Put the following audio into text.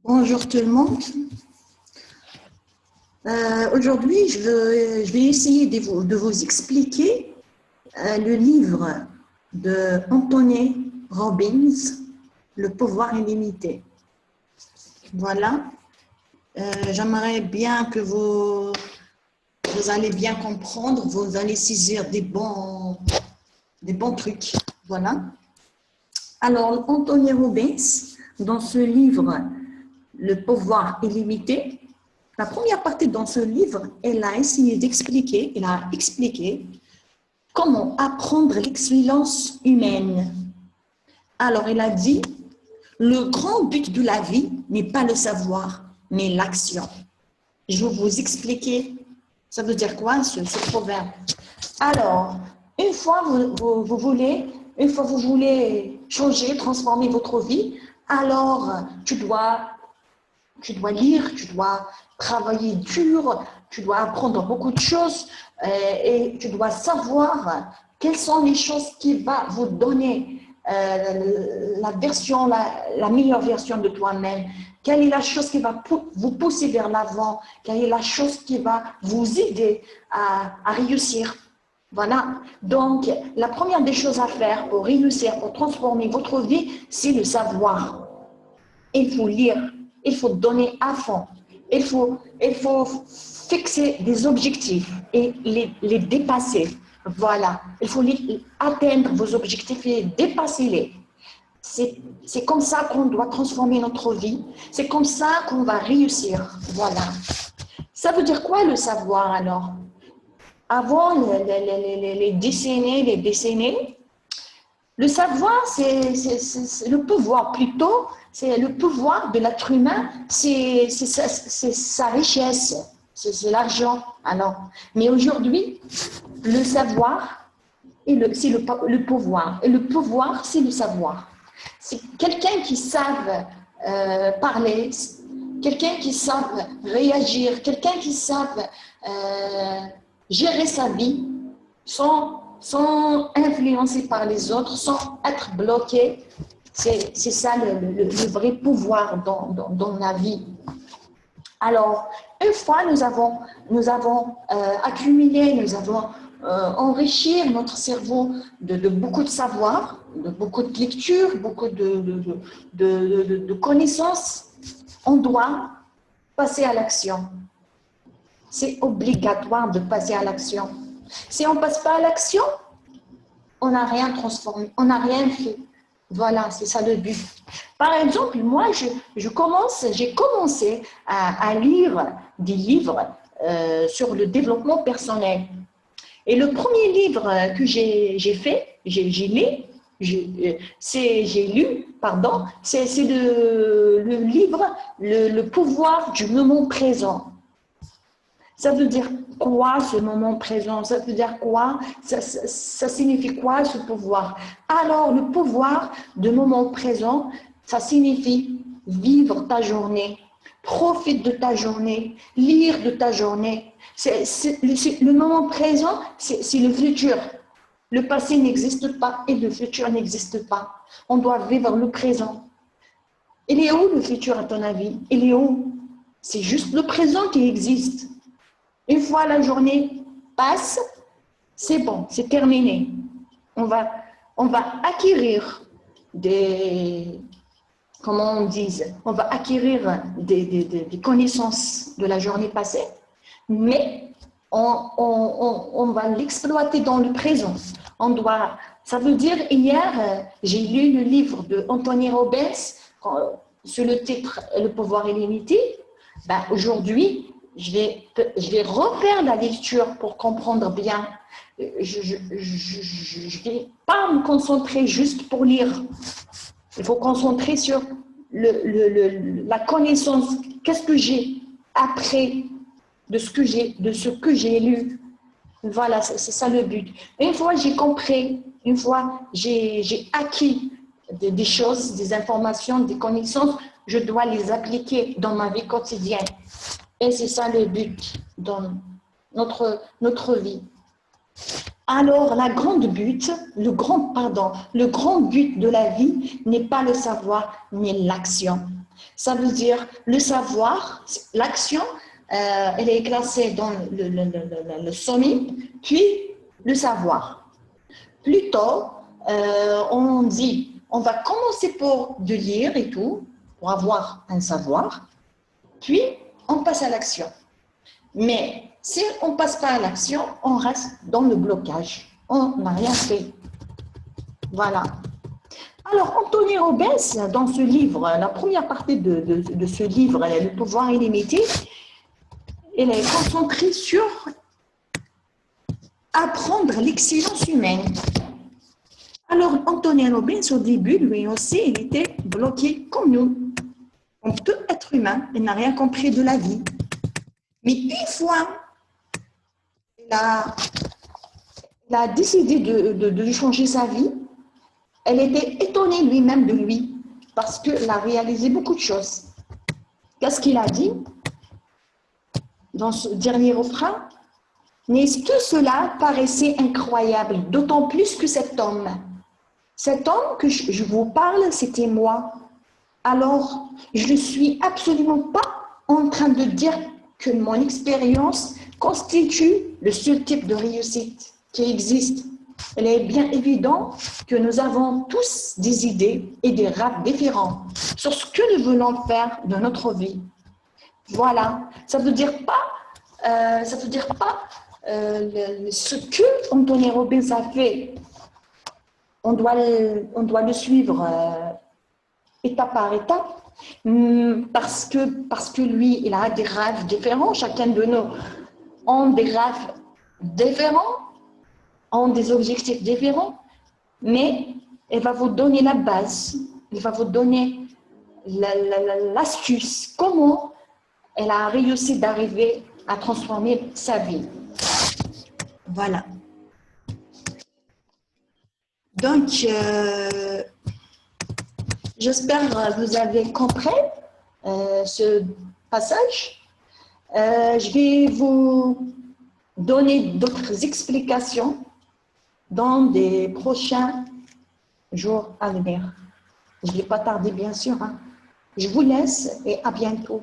Bonjour tout le monde. Aujourd'hui, je vais essayer de vous expliquer le livre de Anthony Robbins, Le pouvoir illimité. Voilà. J'aimerais bien que vous allez bien comprendre, vous allez saisir des bons trucs. Voilà. Alors, Anthony Robbins, dans ce livre, Le pouvoir illimité, la première partie dans ce livre, elle a essayé d'expliquer, elle a expliqué comment apprendre l'excellence humaine. Alors, elle a dit, le grand but de la vie n'est pas le savoir, mais l'action. Je vais vous expliquer, ça veut dire quoi ce proverbe. Alors, une fois vous voulez changer, transformer votre vie, alors tu dois lire, tu dois travailler dur, tu dois apprendre beaucoup de choses et tu dois savoir quelles sont les choses qui vont vous donner la meilleure version de toi-même. Quelle est la chose qui va vous pousser vers l'avant? Quelle est la chose qui va vous aider à réussir? Voilà. Donc, la première des choses à faire pour réussir, pour transformer votre vie, c'est le savoir. Il faut lire. Il faut donner à fond. Il faut fixer des objectifs et les dépasser. Voilà. Il faut atteindre vos objectifs et dépasser-les. C'est comme ça qu'on doit transformer notre vie. C'est comme ça qu'on va réussir. Voilà. Ça veut dire quoi le savoir alors? Avant les décennies, le savoir, c'est le pouvoir plutôt. C'est le pouvoir de l'être humain, c'est sa richesse, c'est l'argent. Alors, mais aujourd'hui, le savoir, c'est le pouvoir. Et le pouvoir, c'est le savoir. C'est quelqu'un qui savent parler, quelqu'un qui savent réagir, quelqu'un qui savent gérer sa vie sans influencer par les autres, sans être bloqué. C'est ça le vrai pouvoir dans la vie. Alors, une fois nous avons accumulé, nous avons enrichi notre cerveau de beaucoup de savoir, de beaucoup de lectures, beaucoup de connaissances, on doit passer à l'action. C'est obligatoire de passer à l'action. Si on ne passe pas à l'action, on n'a rien transformé, on n'a rien fait. Voilà, c'est ça le but. Par exemple, moi, j'ai commencé à lire des livres sur le développement personnel. Et le premier livre que j'ai lu, c'est le livre Le pouvoir du moment présent. Ça veut dire quoi ce moment présent? Ça veut dire quoi? Ça signifie quoi ce pouvoir? Alors, le pouvoir du moment présent, ça signifie vivre ta journée, profite de ta journée, lire de ta journée. Le moment présent, c'est le futur. Le passé n'existe pas et le futur n'existe pas. On doit vivre le présent. Il est où le futur à ton avis? Il est où? C'est juste le présent qui existe. Une fois la journée passe, c'est bon, c'est terminé. On va acquérir on va acquérir des connaissances de la journée passée, mais on va l'exploiter dans le présent. Ça veut dire, hier, j'ai lu le livre de Anthony Robbins sur le titre Le pouvoir illimité. Aujourd'hui, je vais refaire la lecture pour comprendre bien. Je ne vais pas me concentrer juste pour lire. Il faut concentrer sur la connaissance. Qu'est-ce que j'ai appris de ce que j'ai lu? Voilà, c'est ça le but. Une fois j'ai compris, une fois j'ai acquis des choses, des informations, des connaissances, je dois les appliquer dans ma vie quotidienne. Et c'est ça le but dans notre vie. Alors, le grand but de la vie n'est pas le savoir, mais l'action. Ça veut dire le savoir, l'action, elle est classée dans le sommet, puis le savoir. Plutôt, on dit, on va commencer pour de lire et tout, pour avoir un savoir, puis on passe à l'action. Mais si on ne passe pas à l'action, on reste dans le blocage. On n'a rien fait. Voilà. Alors, Anthony Robbins, dans ce livre, la première partie de ce livre, Le pouvoir illimité, elle est concentrée sur apprendre l'excellence humaine. Alors, Anthony Robbins, au début, lui aussi, il était bloqué comme nous. On peut être humain, il n'a rien compris de la vie. Mais une fois, il a décidé de changer sa vie, elle était étonnée lui-même de lui, parce qu'il a réalisé beaucoup de choses. Qu'est-ce qu'il a dit dans ce dernier refrain? Mais tout cela paraissait incroyable, d'autant plus que cet homme que je vous parle, c'était moi. Alors, je ne suis absolument pas en train de dire que mon expérience constitue le seul type de réussite qui existe. Il est bien évident que nous avons tous des idées et des rêves différents sur ce que nous voulons faire de notre vie. Voilà, ça ne veut dire pas, ce que Anthony Robbins a fait. On doit le suivre étape par étape, parce que lui, il a des rêves différents. Chacun de nous a des rêves différents, ont des objectifs différents, mais elle va vous donner la base, elle va vous donner l'astuce, comment elle a réussi d'arriver à transformer sa vie. Voilà. Donc, j'espère que vous avez compris ce passage. Je vais vous donner d'autres explications dans des prochains jours à venir. Je ne vais pas tarder, bien sûr. Je vous laisse et à bientôt.